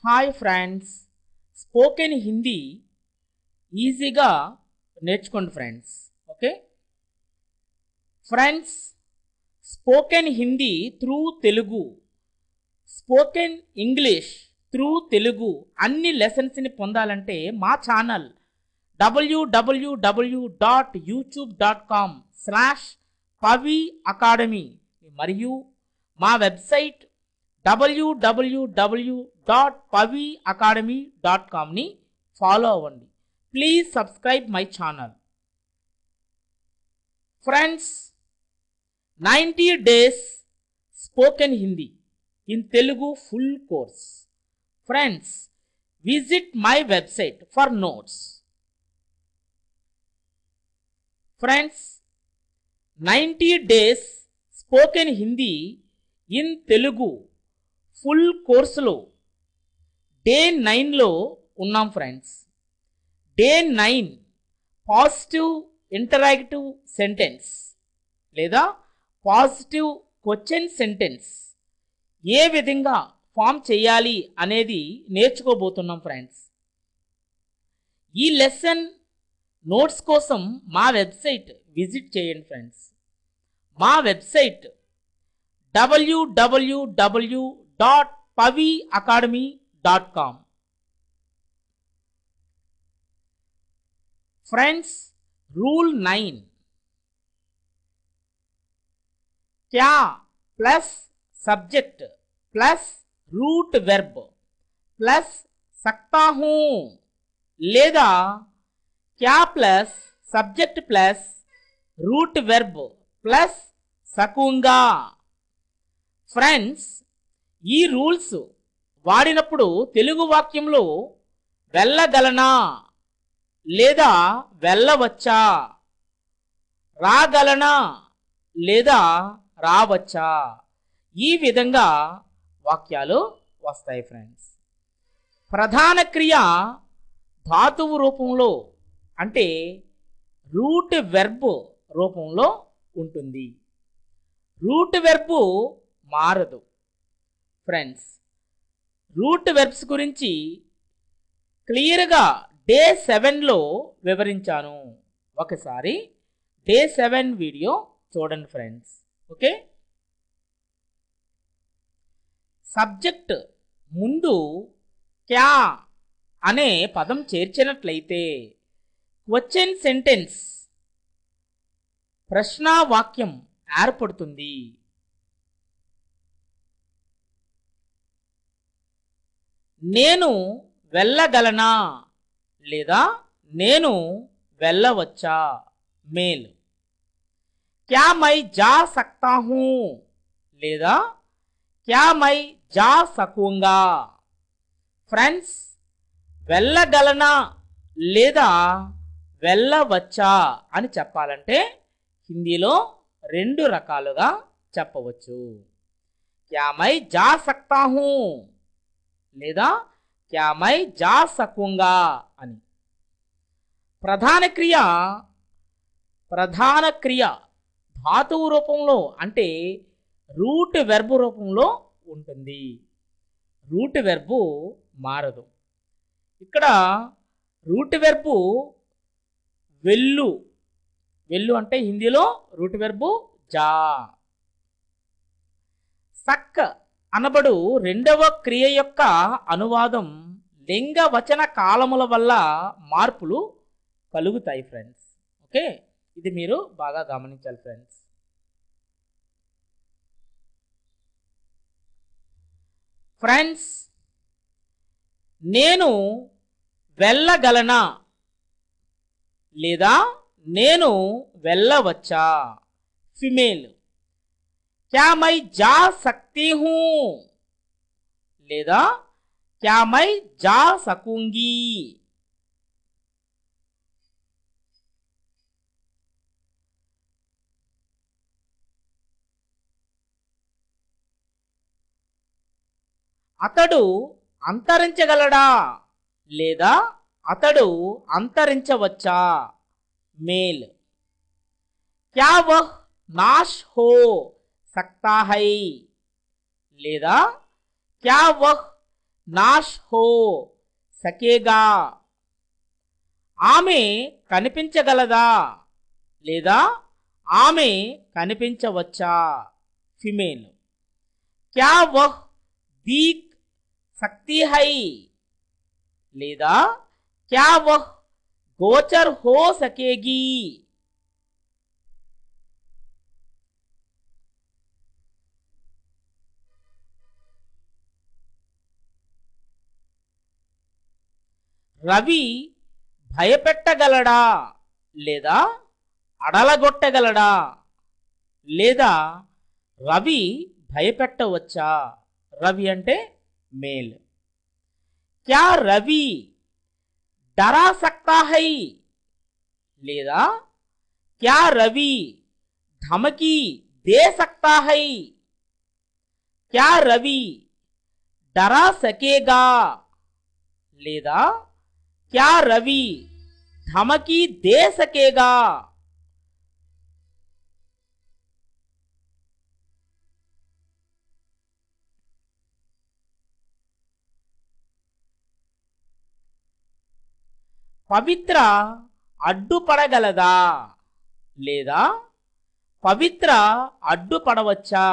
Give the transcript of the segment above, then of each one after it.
Hi friends, spoken Hindi ఈజీగా నేర్చుకోండి friends. Okay friends, spoken Hindi through Telugu, spoken English through Telugu అన్ని లెసన్స్ని పొందాలంటే మా ఛానల్ www.youtube.com/pavi academy మరియు మా వెబ్సైట్ www.paviacademy.com ఫాలో అవ్వండి. Please subscribe my channel. Friends, 90 days spoken Hindi in Telugu full course. Friends, visit my website for notes. Friends, 90 days spoken Hindi in Telugu full కోర్సులో day 9లో ఉన్నాం friends. Day 9 positive interactive sentence లేదా positive question sentence ఏ విధంగా form చేయాలి అనేది నేర్చుకోబోతున్నాం friends. ఈ లెసన్ నోట్స్ కోసం మా వెబ్సైట్ విజిట్ చేయండి ఫ్రెండ్స్. మా వెబ్సైట్ www.paviacademy.com. ఫ్రెండ్స్, రూల్ 9 క్యా plus subject plus root verb plus సక్తా హూ లేదా క్యా plus subject plus root verb plus సకూంగా. ఫ్రెండ్స్, ఈ రూల్స్ వాడినప్పుడు తెలుగు వాక్యంలో వెళ్ళగలనా లేదా వెళ్ళవచ్చా, రాగలనా లేదా రావచ్చా, ఈ విధంగా వాక్యాలు వస్తాయి ఫ్రెండ్స్. ప్రధాన క్రియ ధాతువు రూపంలో అంటే రూట్ వెర్బ్ రూపంలో ఉంటుంది. రూట్ వెర్బ్ మారదు ఫ్రెండ్స్. రూట్ వెర్బ్స్ గురించి క్లియర్గా డే 7లో వివరించాను. ఒకసారి డే 7 వీడియో చూడండి ఫ్రెండ్స్. ఓకే, సబ్జెక్ట్ ముందు క్యా అనే పదం చేర్చినట్లయితే క్వశ్చన్ సెంటెన్స్ ప్రశ్నావాక్యం ఏర్పడుతుంది. నేను వెళ్ళగలనా లేదా నేను వెళ్ళవచ్చా, మేల్. క్యా మై జా సక్తా హూ లేదా క్యా మై జా సకూంగా. ఫ్రెండ్స్, వెళ్ళగలనా లేదా వెళ్ళవచ్చా అని చెప్పాలంటే హిందీలో 2 రకాలుగా చెప్పవచ్చు. క్యా మై జా సక్తా హూ లేదా క్యా మై జా సకూంగా అని. ప్రధాన క్రియ ధాతువు రూపంలో అంటే రూట్ వెర్బ్ రూపంలో ఉంటుంది. రూట్ వెర్బు మారదు. ఇక్కడ రూట్ వెర్బు వెళ్ళు. వెళ్ళు అంటే హిందీలో రూట్ వెర్బు జా. సక్ అనబడు రెండవ క్రియ యొక్క అనువాదం లింగ వచన కాలముల వల్ల మార్పులు కలుగుతాయి ఫ్రెండ్స్. ఓకే, ఇది మీరు బాగా గమనించాలి ఫ్రెండ్స్. ఫ్రెండ్స్, నేను వెళ్ళగలనా లేదా నేను వెళ్ళవచ్చా, ఫిమేల్. క్యా మై జా సక్తీ హూ లేదా క్యా మై జా సకూంగి. అతడు అంతరించగలడా లేదా అతడు అంతరించవచ్చా, మేల్. క్యా వహ్ నాశ్ హో సక్తా హై లేదా क्या वह నాష్ హో సకేగా. ఆమె కనిపించగలదా లేదా ఆమె కనిపించవచ్చా? ఫిమేల్. క్యా వహ్ దీక్ సక్తి హై లేదా క్యా వహ్ గోచర్ హో సకేగి. రవి భయపెట్టగలడా లేదా అడలగొట్టగలడా లేదా రవి భయపెట్టవచ్చా? రవి అంటే మేల్. క్యా రవి డరా సక్తా హై లేదా క్యా రవి ధమకి దే సక్తా హై. క్యా రవి డరా సకేగా లేదా క్యా రవి ధమకి దే సకేగా. పవిత్ర అడ్డుపడగలదా లేదా పవిత్ర అడ్డుపడవచ్చా?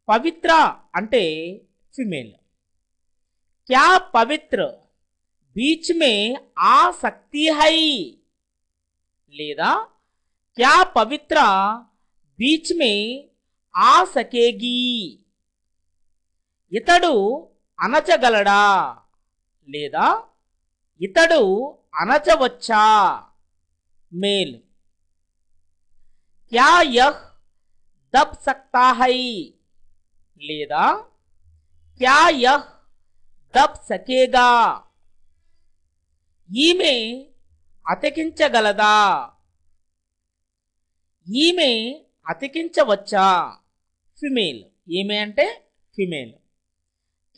పవిత్ర అంటే ఫిమేల్. క్యా పవిత్ర बीच में आ सकती है లేదా क्या పవిత్ర बीच में आ सकेगी. ఇతడు అనచగలడా లేదా ఇతడు అనచవచ్చా? మేల్. क्या यह दब सकता है లేదా क्या यह दब सकेगा. ఈమె అతికించగలదా ఈమె అతికించవచ్చా? ఫిమేల్. ఈమె అంటే ఫిమేల్.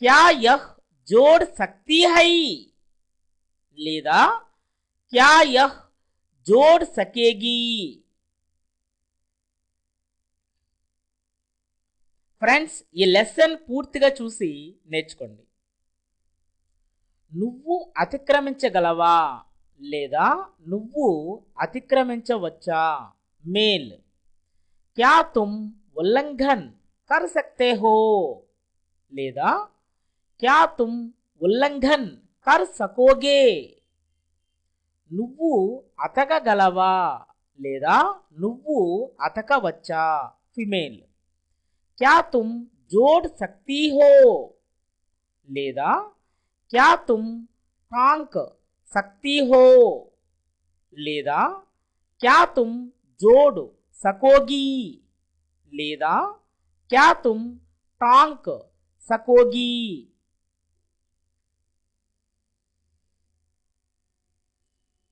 క్యా యహ్ జోడ్ సక్తి హై లేదా క్యా యహ్ జోడ్ సకేగి. ఫ్రెండ్స్, ఈ లెసన్ పూర్తిగా చూసి నేర్చుకోండి. నువ్వు అతిక్రమించగలవా లేదా నువ్వు అతిక్రమించవచ్చా? మేల్. క్యా తుమ్ ఉల్లంఘన్ కర్ సక్తే హో లేదా క్యా తుమ్ ఉల్లంఘన్ కర్ సకోగే. నువ్వు అతకగలవా లేదా నువ్వు అతకవచ్చా? ఫిమేల్. క్యా తుమ్ జోడ్ సక్తీ హో లేదా क्या तुम टांक सकती हो లేదా क्या तुम जोड़ सकोगी లేదా क्या तुम टांक सकोगी.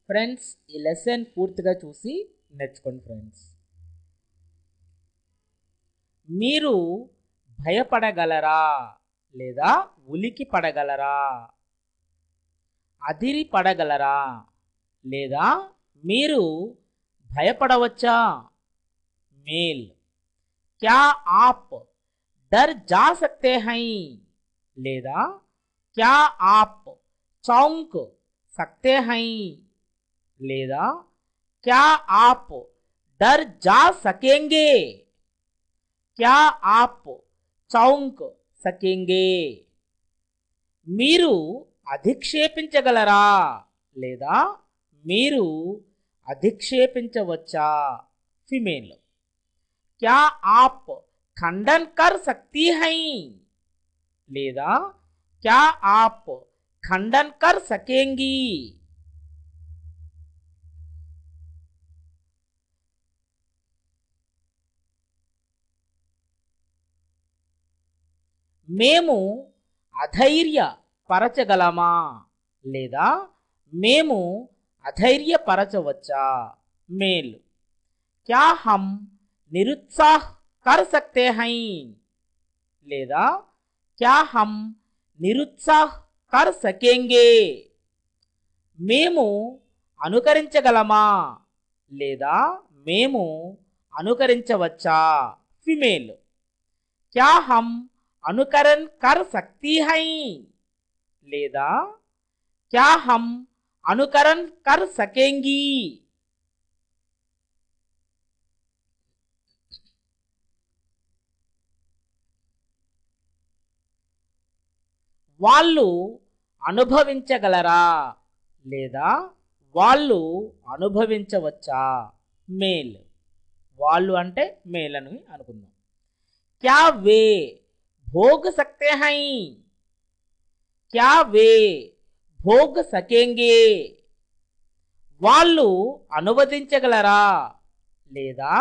ఫ్రెండ్స్, ఈ లెసన్ పూర్తిగా చూసి నేర్చుకోండి. ఫ్రెండ్స్, మీరు భయపడగలరా లేదా ఉలికి పడగలరా? అదిరి పడగలరా లేదా మీరు భయపడవచ్చా? మేల్. క్యా ఆప్ డర్ జా సక్తే హై లేదా క్యా ఆప్ చౌంక్ సక్తే హై లేదా క్యా ఆప్ డర్ జా సకేంగే. క్యా ఆప్ చౌంక్ సకేంగే. మీరు అధిక్షేపించగలరా లేదా మీరు అధిక్షేపించవచ్చా? ఫిమేల్. క్యా ఆప్ ఖండన్ కర్ సక్తీ హై లేదా క్యా ఆప్ ఖండన్ కర్ సకేంగి. మేము అధైర్య పరచగలమా లేదా మేము అధైర్యపరచవచ్చా? మేల్. క్యా హమ్ నిరుత్సాహ్ కర్ సక్తే హై లేదా క్యా హమ్ నిరుత్సాహ్ కర్ సకేంగే. మేము అనుకరించగలమా లేదా మేము అనుకరించవచ్చా? ఫిమేల్. क्या हम अनुकरण कर सकती हैं లేదా क्या हम अनुकरण कर सकेंगी వాళ్ళు అనుభవించగలరా లేదా వాళ్ళు అనుభవించవచ్చా మేల్ వాళ్ళు అంటే మేల్ అని అనుకుందాం क्या वे भोग सकते हैं क्या वे भोग सकेंगे వాళ్ళు అనువదించగలరా లేదా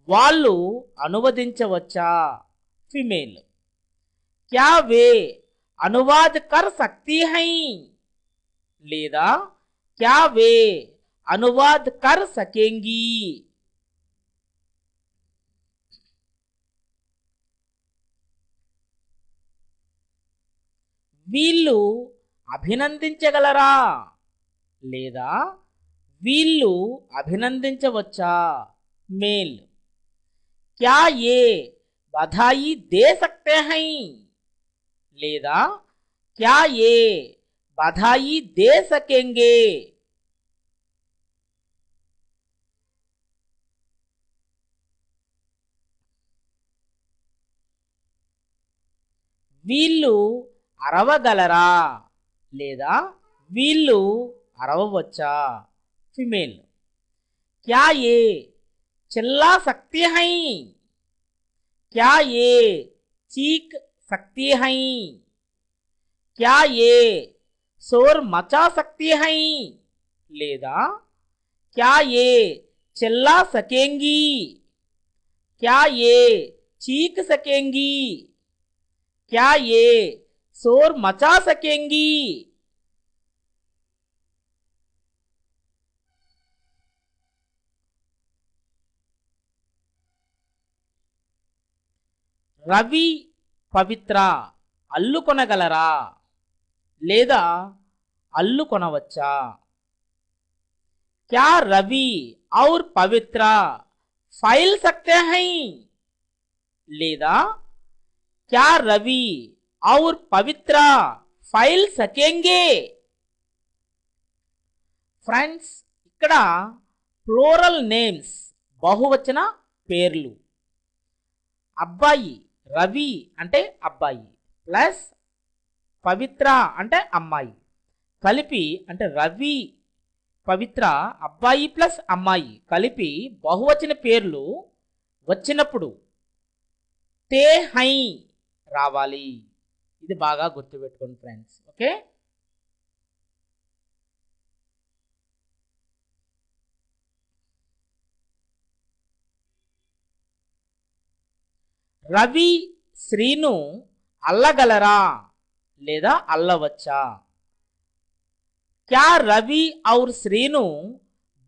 వాళ్ళు అనువదించవచ్చా ఫీమేల్ क्या वे अनुवाद कर सकती हैं లేదా क्या वे अनुवाद कर सकेंगी వీళ్ళు అభినందించగలరా లేదా వీళ్ళు అభినందించవచ్చా మేల్ क्या ये बधाई दे सकते हैं లేదా क्या ये बधाई दे सकेंगे వీళ్ళు అరవగలరా లేదా వీళ్ళు అరవవచ్చా ఫీమేల్ क्या ये चिल्ला सकती हैं क्या ये चीख सकती हैं क्या ये शोर मचा सकती हैं లేదా क्या ये चिल्ला सकेंगी क्या ये चीख सकेंगी क्या ये शोर मचा सकेंगी రవి పవిత్ర అల్లుకొనగలరా లేదా అల్లుకొనవచ్చా क्या रवि और पवित्र फैल सकते हैं లేదా क्या रवि और पवित्र फैल सकेंगे ఫ్రెండ్స్ ఇక్కడ ప్లూరల్ నేమ్స్ బహువచన పేర్లు అబ్బాయి రవి అంటే అబ్బాయి ప్లస్ పవిత్ర అంటే అమ్మాయి కలిపి అంటే రవి పవిత్ర అబ్బాయి ప్లస్ అమ్మాయి కలిపి బహువచన పేర్లు వచ్చినప్పుడు తే హై రావాలి ఇది బాగా గుర్తుపెట్టుకోండి ఫ్రెండ్స్ ఓకే రవి శ్రీను అల్లగలరా లేదా అల్లవచ్చా क्या रवि और श्रीनु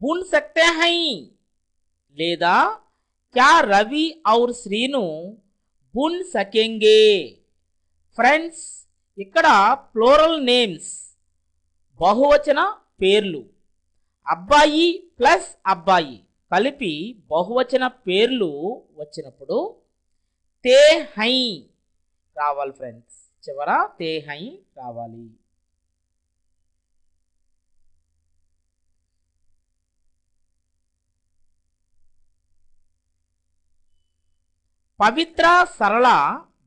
बुन सकते हैं లేదా क्या रवि और श्रीनु बुन सकेंगे ఫ్రెండ్స్ ఇక్కడ ప్లూరల్ నేమ్స్ బహువచన పేర్లు అబ్బాయి ప్లస్ అబ్బాయి కలిపి బహువచన పేర్లు వచ్చినప్పుడు తే హై రావాలి ఫ్రెండ్స్ చివర తే హై రావాలి పవిత్ర సరళ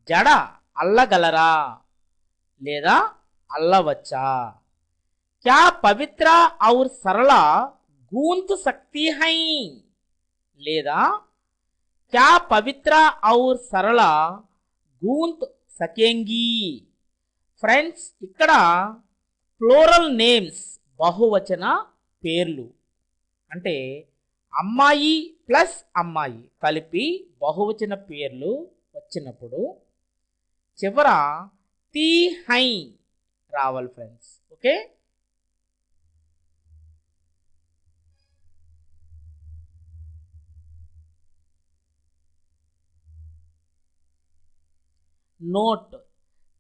జడ అల్లగలరా లేదా అల్లవచ్చా क्या పవిత్ర और सरल गूंथ सकती हैं లేదా क्या पवित्र और सरल गूंथ सकेंगी ఫ్రెండ్స్ ఇక్కడ ప్లూరల్ నేమ్స్ బహువచన పేర్లు అంటే అమ్మాయి ప్లస్ అమ్మాయి కలిపి బహువచన పేర్లు వచ్చినప్పుడు చివర తి హై రావాలి ఫ్రెండ్స్ ఓకే నోట్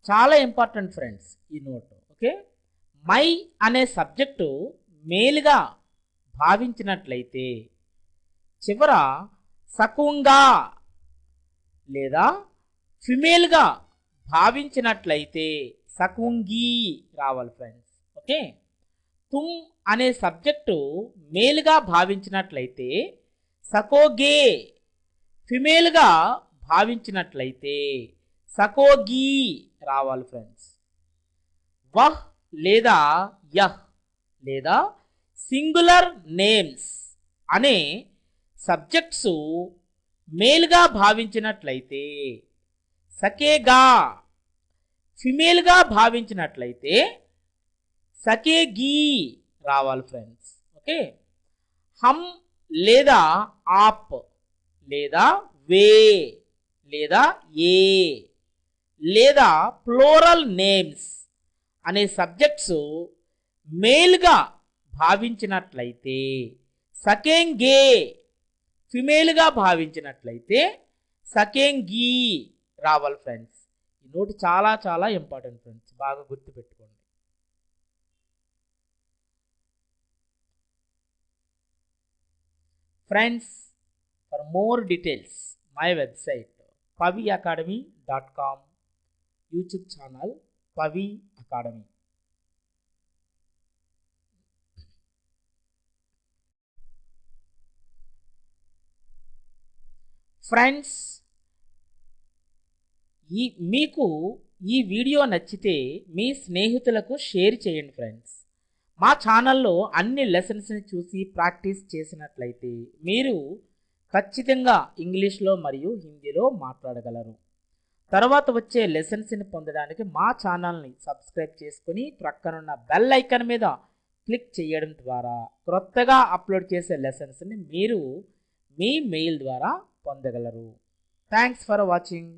చాలా ఇంపార్టెంట్ ఫ్రెండ్స్ ఈ నోట్ ఓకే మై అనే సబ్జెక్టు మేలుగా భావించినట్లయితే చివర సకుంగా లేదా ఫిమేల్గా భావించినట్లయితే సకుంగి రావాలి ఫ్రెండ్స్. ఓకే, తుమ్ అనే సబ్జెక్టు మేలుగా భావించినట్లయితే సకోగే, ఫిమేల్గా భావించినట్లయితే సకోగి రావాలి ఫ్రెండ్స్. వహ్ లేదా యహ్ లేదా సింగులర్ నేమ్స్ అనే సబ్జెక్ట్స్ మేల్గా భావించినట్లయితే సకేగా, ఫిమేల్గా భావించినట్లయితే సకేగి రావాలి ఫ్రెండ్స్. ఓకే, హమ్ లేదా ఆప్ లేదా వే లేదా ఏ లేదా ప్లోరల్ నేమ్స్ అనే సబ్జెక్ట్స్ మేల్గా భావించినట్లయితే సకేంగే, ఫిమేల్గా భావించినట్లయితే సకేంగి రావాలి ఫ్రెండ్స్. ఈ నోట్ చాలా చాలా ఇంపార్టెంట్ ఫ్రెండ్స్, బాగా గుర్తుపెట్టుకోండి. Friends, for more details my website paviacademy.com, YouTube channel Pavi academy. Friends, మీకు ఈ వీడియో నచ్చితే మీ స్నేహితులకు షేర్ చేయండి ఫ్రెండ్స్. మా ఛానల్లో అన్ని లెసన్స్ని చూసి ప్రాక్టీస్ చేసినట్లయితే మీరు ఖచ్చితంగా ఇంగ్లీష్లో మరియు హిందీలో మాట్లాడగలరు. తర్వాత వచ్చే లెసన్స్ని పొందడానికి మా ఛానల్ని సబ్స్క్రైబ్ చేసుకుని ప్రక్కనున్న బెల్ ఐకాన్ మీద క్లిక్ చేయడం ద్వారా క్రొత్తగా అప్లోడ్ చేసే లెసన్స్ని మీరు మీ మెయిల్ ద్వారా పొందగలరు. Thanks for watching.